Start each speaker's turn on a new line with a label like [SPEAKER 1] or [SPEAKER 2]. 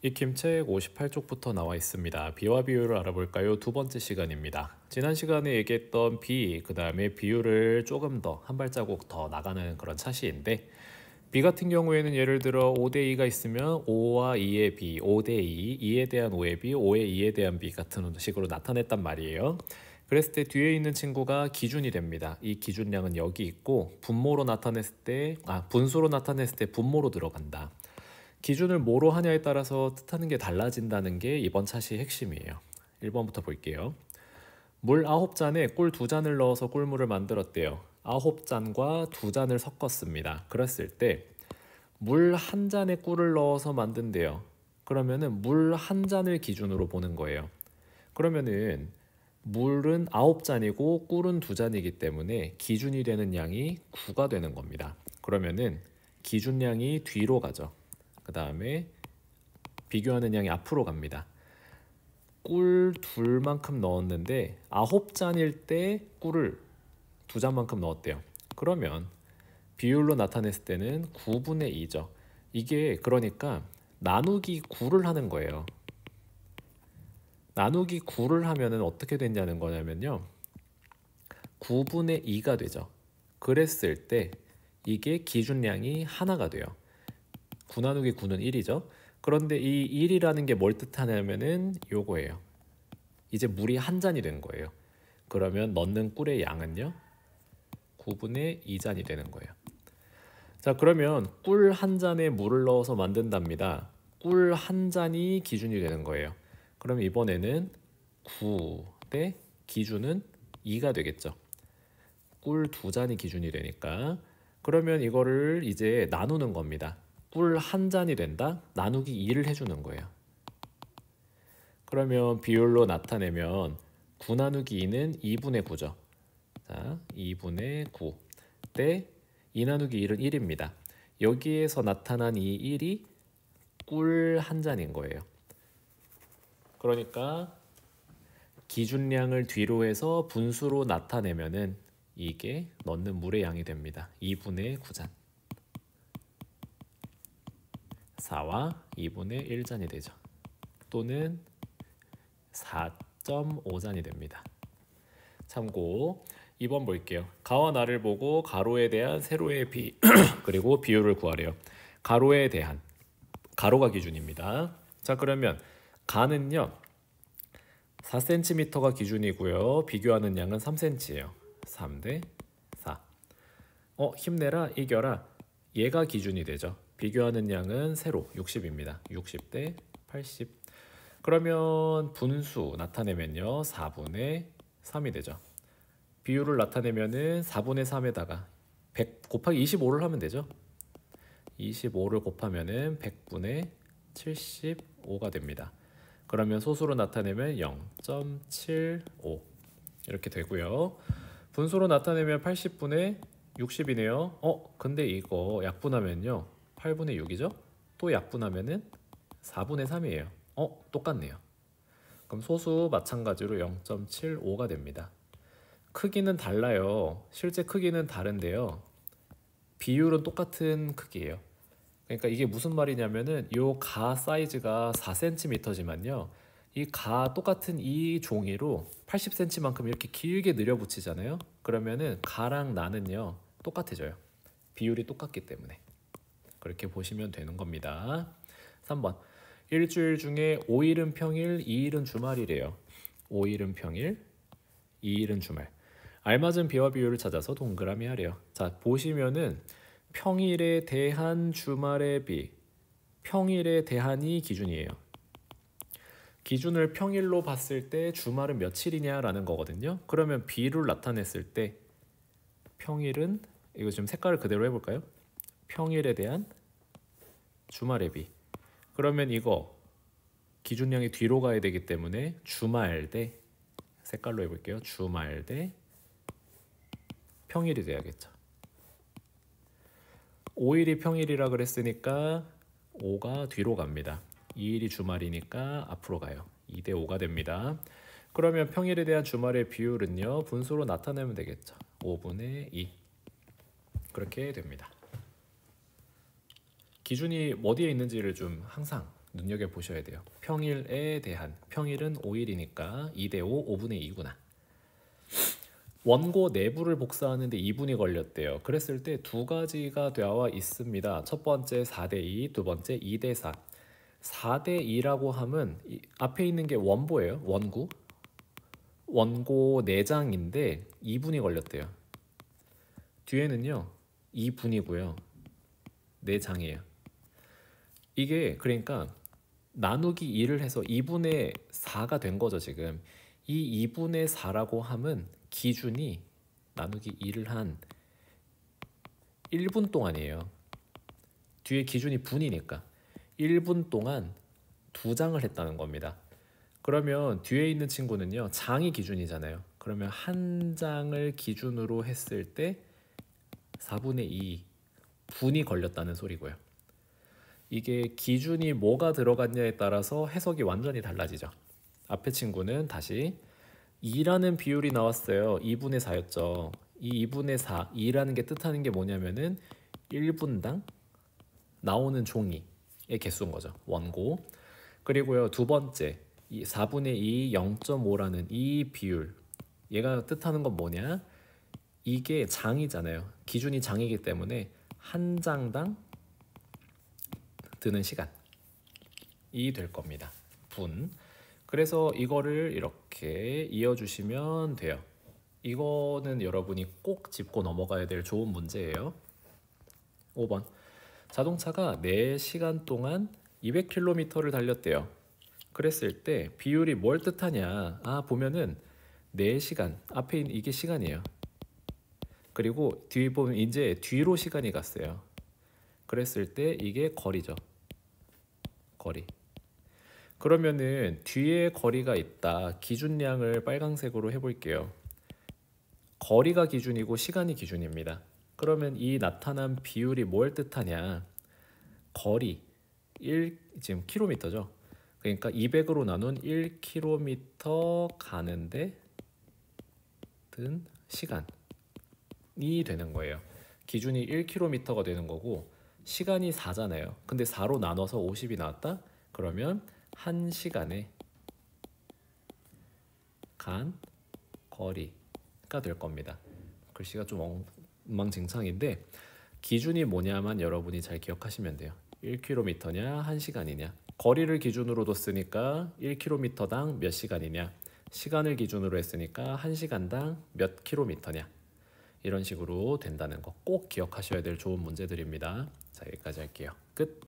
[SPEAKER 1] 익힘책 58쪽부터 나와 있습니다. 비와 비율을 알아볼까요? 두 번째 시간입니다. 지난 시간에 얘기했던 비, 그 다음에 비율을 조금 더 한 발자국 더 나가는 그런 차시인데, 비 같은 경우에는 예를 들어 5대2가 있으면 5와 2의 비, 5대2, 2에 대한 5의 비, 5의 2에 대한 비 같은 식으로 나타냈단 말이에요. 그랬을 때 뒤에 있는 친구가 기준이 됩니다. 이 기준량은 여기 있고 분모로 나타냈을 때, 분수로 나타냈을 때 분모로 들어간다. 기준을 뭐로 하냐에 따라서 뜻하는 게 달라진다는 게 이번 차시의 핵심이에요. 1번부터 볼게요. 물 9잔에 꿀 2잔을 넣어서 꿀물을 만들었대요. 9잔과 2잔을 섞었습니다. 그랬을 때 물 1잔에 꿀을 넣어서 만든대요. 그러면은 물 1잔을 기준으로 보는 거예요. 그러면은 물은 9잔이고 꿀은 2잔이기 때문에 기준이 되는 양이 9가 되는 겁니다. 그러면은 기준량이 뒤로 가죠. 그 다음에 비교하는 양이 앞으로 갑니다. 꿀 둘만큼 넣었는데 9잔일 때 꿀을 2잔만큼 넣었대요. 그러면 비율로 나타냈을 때는 9분의 2죠. 이게 그러니까 나누기 9를 하는 거예요. 나누기 9를 하면은 어떻게 되냐는 거냐면요. 9분의 2가 되죠. 그랬을 때 이게 기준량이 하나가 돼요. 9 나누기 9는 1이죠. 그런데 이 1이라는 게 뭘 뜻하냐면은 요거예요. 이제 물이 한 잔이 된 거예요. 그러면 넣는 꿀의 양은요 9분의 2잔이 되는 거예요. 자, 그러면 꿀 한 잔에 물을 넣어서 만든답니다. 꿀 한 잔이 기준이 되는 거예요. 그럼 이번에는 9 대 기준은 2가 되겠죠. 꿀 2잔이 기준이 되니까. 그러면 이거를 이제 나누는 겁니다. 꿀 한 잔이 된다? 나누기 2를 해주는 거예요. 그러면 비율로 나타내면 9 나누기 2는 2분의 9죠. 자, 2분의 9 대 2 나누기 1은 1입니다. 여기에서 나타난 이 1이 꿀 한 잔인 거예요. 그러니까 기준량을 뒤로 해서 분수로 나타내면은 이게 넣는 물의 양이 됩니다. 2분의 9잔. 4와 2분의 1잔이 되죠. 또는 4.5잔이 됩니다. 참고 2번 볼게요. 가와 나를 보고 가로에 대한 세로의 비 그리고 비율을 구하래요. 가로에 대한 가로가 기준입니다. 자, 그러면 가는요 4cm가 기준이고요. 비교하는 양은 3cm예요. 3대 4. 힘내라 이겨라. 얘가 기준이 되죠. 비교하는 양은 세로 60입니다. 60대 80. 그러면 분수 나타내면요 4분의 3이 되죠. 비율을 나타내면은 4분의 3에다가 100 곱하기 25를 하면 되죠. 25를 곱하면은 100분의 75가 됩니다. 그러면 소수로 나타내면 0.75 이렇게 되고요. 분수로 나타내면 80분의 60이네요. 근데 이거 약분하면요 8분의 6이죠. 또 약분하면은 4분의 3이에요. 똑같네요. 그럼 소수 마찬가지로 0.75가 됩니다. 크기는 달라요. 실제 크기는 다른데요. 비율은 똑같은 크기예요. 그러니까 이게 무슨 말이냐면은 요 가 사이즈가 4cm지만요. 이 가 똑같은 이 종이로 80cm만큼 이렇게 길게 늘여붙이잖아요. 그러면은 가랑 나는요 똑같아져요. 비율이 똑같기 때문에. 그렇게 보시면 되는 겁니다. 3번. 일주일 중에 5일은 평일, 2일은 주말이래요. 5일은 평일, 2일은 주말. 알맞은 비와 비율을 찾아서 동그라미 하래요. 자, 보시면은 평일에 대한 주말의 비, 평일에 대한이 기준이에요. 기준을 평일로 봤을 때 주말은 며칠이냐라는 거거든요. 그러면 비를 나타냈을 때 평일은 이거 지금 색깔을 그대로 해볼까요? 평일에 대한 주말의 비. 그러면 이거 기준량이 뒤로 가야 되기 때문에 주말 대 색깔로 해볼게요. 주말 대 평일이 돼야겠죠. 5일이 평일이라 그랬으니까 5가 뒤로 갑니다. 2일이 주말이니까 앞으로 가요. 2대 5가 됩니다. 그러면 평일에 대한 주말의 비율은요 분수로 나타내면 되겠죠. 5분의 2 그렇게 됩니다. 기준이 어디에 있는지를 좀 항상 눈여겨보셔야 돼요. 평일에 대한, 평일은 5일이니까 2대5, 5분의 2구나. 원고 내부를 복사하는데 2분이 걸렸대요. 그랬을 때 두 가지가 나와 있습니다. 첫 번째 4대2, 두 번째 2대4. 4대2라고 하면 앞에 있는 게 원보예요. 원고 4장인데 2분이 걸렸대요. 뒤에는요 2분이고요 4장이에요. 이게 그러니까 나누기 2를 해서 2분의 4가 된 거죠. 지금 이 2분의 4라고 하면 기준이 나누기 2를 한 1분 동안이에요. 뒤에 기준이 분이니까 1분 동안 2장을 했다는 겁니다. 그러면 뒤에 있는 친구는요 장이 기준이잖아요. 그러면 한 장을 기준으로 했을 때 4분의 2 분이 걸렸다는 소리고요. 이게 기준이 뭐가 들어갔냐에 따라서 해석이 완전히 달라지죠. 앞에 친구는 다시 2라는 비율이 나왔어요. 2분의 4였죠. 이 2분의 4, 2라는 게 뜻하는 게 뭐냐면은 1분당 나오는 종이의 개수인 거죠. 원고. 그리고요 두 번째 이 4분의 2, 0.5라는 이 비율, 얘가 뜻하는 건 뭐냐? 이게 장이잖아요. 기준이 장이기 때문에 한 장당 드는 시간이 될 겁니다. 분. 그래서 이거를 이렇게 이어주시면 돼요. 이거는 여러분이 꼭 짚고 넘어가야 될 좋은 문제예요. 5번. 자동차가 4시간 동안 200km를 달렸대요. 그랬을 때 비율이 뭘 뜻하냐? 보면은 4시간 앞에 있는 이게 시간이에요. 그리고 뒤에 보면 이제 뒤로 시간이 갔어요. 그랬을 때 이게 거리죠. 거리. 그러면은 뒤에 거리가 있다. 기준량을 빨강색으로 해볼게요. 거리가 기준이고 시간이 기준입니다. 그러면 이 나타난 비율이 뭘 뜻하냐? 거리 1 지금 킬로미터죠. 그러니까 200으로 나눈 1km 가는데 든 시간이 되는 거예요. 기준이 1km가 되는 거고 시간이 4잖아요. 근데 4로 나눠서 50이 나왔다? 그러면 1시간에 간 거리가 될 겁니다. 글씨가 좀 엉망진창인데 기준이 뭐냐만 여러분이 잘 기억하시면 돼요. 1km냐 1시간이냐. 거리를 기준으로 뒀으니까 1km당 몇 시간이냐. 시간을 기준으로 했으니까 1시간당 몇 킬로미터냐. 이런 식으로 된다는 거 꼭 기억하셔야 될 좋은 문제들입니다. 자, 여기까지 할게요. 끝.